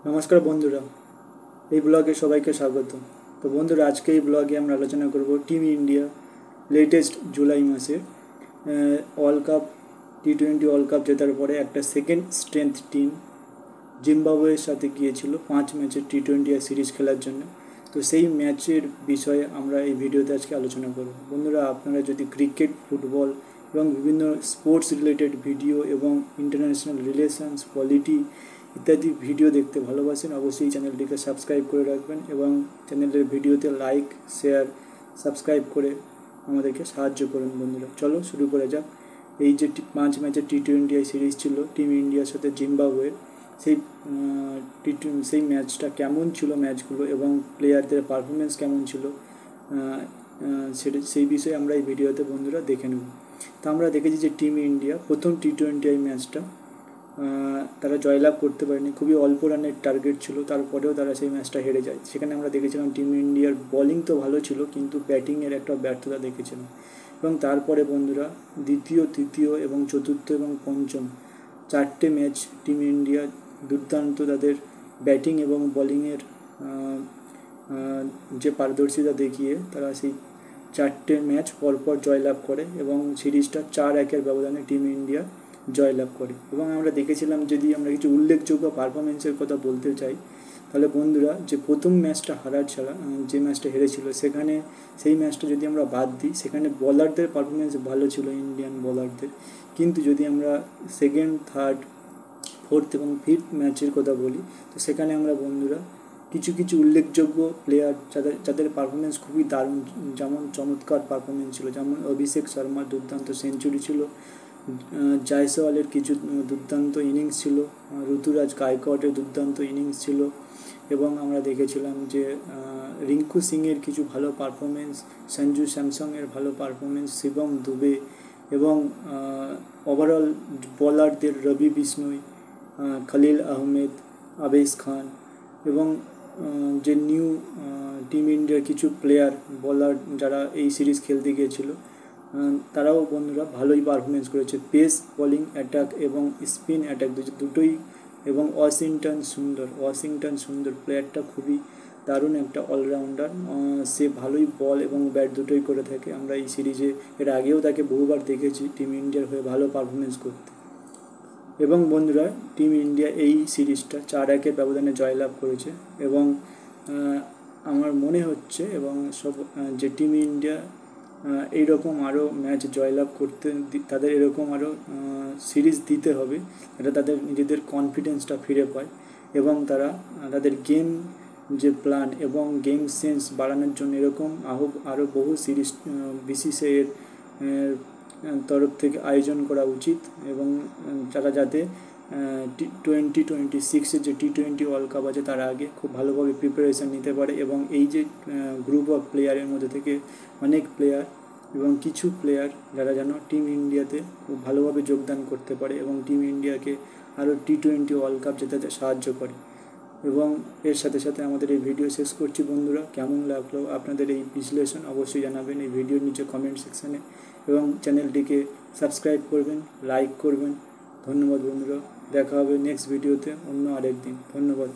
নমস্কার বন্ধুরা, এই ব্লগে সবাইকে স্বাগত। তো বন্ধুরা, আজকে এই ব্লগে আমরা আলোচনা করব টিম ইন্ডিয়া লেটেস্ট জুলাই মাসে ওয়ার্ল্ড কাপ টি-20 ওয়ার্ল্ড কাপ জেতার পরে একটা সেকেন্ড স্ট্রেংথ টিম জিম্বাবুয়ের সাথে গিয়েছিল 5 ম্যাচের টি-20 সিরিজ খেলার জন্য। তো সেই ম্যাচের বিষয়ে আমরা এই ভিডিওতে আজকে আলোচনা করব। বন্ধুরা, আপনারা যদি ক্রিকেট, ফুটবল এবং বিভিন্ন স্পোর্টস রিলেটেড ভিডিও এবং ইন্টারন্যাশনাল রিলেশনস, পলিটি ইত্যাদি ভিডিও দেখতে ভালোবাসেন, অবশ্যই চ্যানেলটিকে সাবস্ক্রাইব করে রাখবেন এবং চ্যানেলের ভিডিওতে লাইক, শেয়ার, সাবস্ক্রাইব করে আমাদেরকে সাহায্য করুন। বন্ধুরা, চলো শুরু করে যাক। এই যে 5 ম্যাচের টি-20 সিরিজ ছিল টিম ইন্ডিয়ার সাথে জিম্বাবুয়ের, সেই সেই ম্যাচটা কেমন ছিল, ম্যাচগুলো এবং প্লেয়ারদের পারফরমেন্স কেমন ছিল, সেই বিষয়ে আমরা এই ভিডিওতে বন্ধুরা দেখে নেব। তা আমরা দেখেছি যে টিম ইন্ডিয়া প্রথম টি-20 ম্যাচটা তারা জয়লাভ করতে পারেনি, খুবই অল্প রানের টার্গেট ছিল, তারপরেও তারা সেই ম্যাচটা হেরে যায়। সেখানে আমরা দেখেছিলাম টিম ইন্ডিয়ার বোলিং তো ভালো ছিল, কিন্তু ব্যাটিংয়ের একটা ব্যর্থতা দেখেছিলাম। এবং তারপরে বন্ধুরা দ্বিতীয়, তৃতীয় এবং চতুর্থ এবং পঞ্চম 4টে ম্যাচ টিম ইন্ডিয়া দুর্দান্ত তাদের ব্যাটিং এবং বোলিংয়ের যে পারদর্শিতা দেখিয়ে তারা সেই 4টে ম্যাচ পরপর জয়লাভ করে এবং সিরিজটা 4-1 ব্যবধানে টিম ইন্ডিয়া জয়লাভ করে। এবং আমরা দেখেছিলাম, যদি আমরা কিছু উল্লেখযোগ্য পারফরমেন্সের কথা বলতে চাই, তাহলে বন্ধুরা যে প্রথম ম্যাচটা হারার ছাড়া যে ম্যাচটা হেরেছিল, সেখানে সেই ম্যাচটা যদি আমরা বাদ দিই, সেখানে বলারদের পারফরমেন্স ভালো ছিল, ইন্ডিয়ান বলারদের। কিন্তু যদি আমরা সেকেন্ড, থার্ড, ফোর্থ এবং ফিফথ ম্যাচের কথা বলি, তো সেখানে আমরা বন্ধুরা কিছু কিছু উল্লেখযোগ্য প্লেয়ার যাদের পারফরমেন্স খুবই দারুণ, যেমন চমৎকার পারফরমেন্স ছিল, যেমন অভিষেক শর্মার দুর্দান্ত সেঞ্চুরি ছিল, জয়সওয়ালের কিছু দুর্দান্ত ইনিংস ছিল, ঋতুরাজ গায়কোয়াড়ের দুর্দান্ত ইনিংস ছিল, এবং আমরা দেখেছিলাম যে রিঙ্কু সিংয়ের কিছু ভালো পারফরমেন্স, সঞ্জু স্যামসংয়ের ভালো পারফরমেন্স, শিবম দুবে এবং ওভারঅল বলারদের রবি বিষ্ণই, খলিল আহমেদ, আবেশ খান এবং যে নিউ টিম ইন্ডিয়ার কিছু প্লেয়ার বলার যারা এই সিরিজ খেলতে গিয়েছিল, তারাও বন্ধুরা ভালোই পারফরমেন্স করেছে। পেস বোলিং অ্যাটাক এবং স্পিন অ্যাটাক দুটোই, এবং ওয়াশিংটন সুন্দর প্লেয়ারটা খুবই দারুণ একটা অলরাউন্ডার, সে ভালোই বল এবং ব্যাট দুটোই করে থাকে। আমরা এই সিরিজে এর আগেও তাকে বহুবার দেখেছি টিম ইন্ডিয়ার হয়ে ভালো পারফরমেন্স করতে। এবং বন্ধুরা টিম ইন্ডিয়া এই সিরিজটা 4-1 ব্যবধানে জয়লাভ করেছে এবং আমার মনে হচ্ছে এবং সব যে টিম ইন্ডিয়া এইরকম আরও ম্যাচ জয়লাভ করতে, তাদের এরকম আরও সিরিজ দিতে হবে, এটা তাদের নিজেদের কনফিডেন্সটা ফিরে পায় এবং তারা তাদের গেম যে প্ল্যান এবং গেম সেন্স বাড়ানোর জন্য এরকম আরও বহু সিরিজ বিসিসিআইয়ের তরফ থেকে আয়োজন করা উচিত, এবং তারা যাতে 2026 যে টি-20 ওয়ার্ল্ড কাপ আছে তার আগে খুব ভালোভাবে প্রিপারেশান নিতে পারে এবং এই যে গ্রুপ অফ প্লেয়ারের মধ্যে থেকে অনেক প্লেয়ার এবং কিছু প্লেয়ার যারা যেন টিম ইন্ডিয়াতে খুব ভালোভাবে যোগদান করতে পারে এবং টিম ইন্ডিয়াকে আরও টি-20 ওয়ার্ল্ড কাপ জেতাতে সাহায্য করে। এবং এর সাথে সাথে আমাদের এই ভিডিও শেষ করছি। বন্ধুরা, কেমন লাগলো আপনাদের এই বিশ্লেষণ অবশ্যই জানাবেন এই ভিডিওর নিচে কমেন্ট সেকশানে, এবং চ্যানেলটিকে সাবস্ক্রাইব করবেন, লাইক করবেন। ধন্যবাদ বন্ধুরা, দেখা হবে নেক্সট ভিডিওতে অন্য আরেক দিন। ধন্যবাদ।